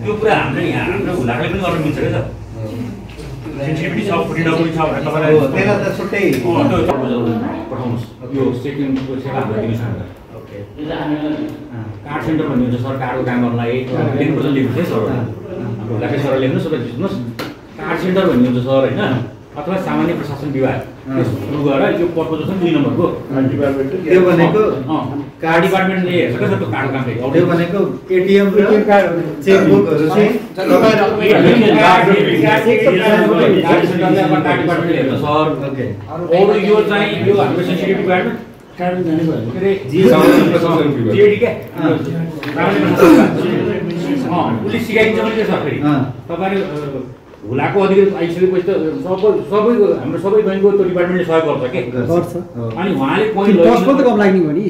त्यो कुरा हाम्रो यहाँ हाम्रो हुलाकले पनि गर्न मिल्छ क्या सेन्सिटिभिटी छ फुटिडब्ल्यू छ भनेर तपाईँलाई त्यसलाई त छुट्टै पठाउनुहोस् यो सेकेन्डको सेवा हाम्रो दिनुहोस् न ओके कार्ड सेन्टर भन्ने हुन्छ सर कार्डको काम गर्नलाई 10% लेख्नुहोस् है सर हाम्रो हुलाकै सर लेख्नुहोस् सबै बुझ्नुहोस् कार्ड सेन्टर भन्ने हुन्छ सर होइन अथवा सामान्य प्रशासन विभाग सुरु गरेर यो पर्पज छ 2 नम्बरको त्यो भनेको कार्ड डिपार्टमेन्टले हेर्छ क्या सर त्यो कार्डको काम गर्छ त्यो भनेको एटीएम र चेकबुकहरु चाहिँ कार्ड सेन्टरले अब कार्ड डिपार्टमेन्टले हेर्छ सर ओके अरु यो चाहिँ यो हाम्रो सेन्सिटिभ डिपार्टमेन्ट कार्ड जाने भयो के रे जेडी के सामान्य प्रशासन पुलिस सिकाइन्छ भने सर फेरि तपाईहरु हुलाको अधिकृत आइसकेपछि त सबैको हाम्रो सबै बैंकको त्यो डिपार्टमेन्टले सहयोग गर्छ के गर्छ अनि उहाँले कोही कस्ट पनि त कम लाग्ने हो नि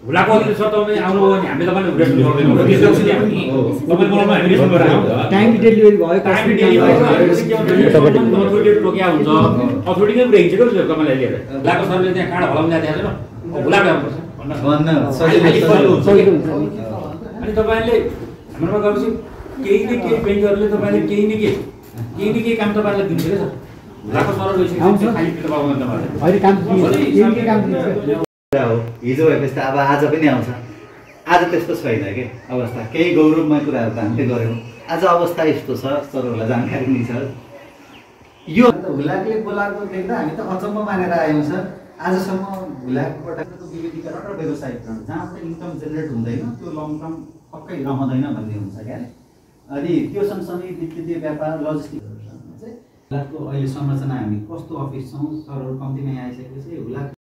हुलाको अधिकृत सर तपाईँ आउनु हो भने हामीले तपाईले रेस्पन्स गर्दैनौँ त्यसो पनि हामी तपाईँ बोलाउनु हामी रेस्पन्स गरेर आउँछ टाइम डेलिभरी भयो टाइम डेलिभरी अथोरिटी टोक्या हुन्छ अथोरिटीले ब्रेक छ के तपाईँलाई लिएर हुलाको सरले त्यहाँ कार्ड हलाउन जाँदा छैन हुला गर्नुपर्छ भन्न सजिलो अनि तपाईले हाम्रोमा गएपछि केही न केही बैंकहरुले तपाईले केही न केही काम तपाईलाई दिन्छ के सर हुलाको सर गइसक्यो खाली पिट पाउँदैन तपाईले अहिले काम केही काम दिन्छ हो हिजो भएपछि त अब आज पनि आउँछ आज त्यस्तो छैन के अवस्था केही गौरवमय कुराहरु त हामीले गर्यौं आज अवस्था यस्तो छ सरहरुलाई जानकारी नै छ यो हुलाकले बोलाएको देख्दा हामी त अचम्म मानेर आयौं सर आजसम्म हुलाकबाट विविधीकरण र व्यवसायीकरण जहाँ चाहिँ इन्कम जेनेरेट हुँदैन त्यो लङ टर्म पक्कै रहँदैन भन्ने हुन्छ क्या अनि त्यो सँगसँगै वित्तीय व्यापार लजिस्टिक्सहरुसँग चाहिँ हुलाकको अहिले संरचना हामी कस्तो अफिस छौं सरहरु कम्तीमै आइसकेपछि हुलाक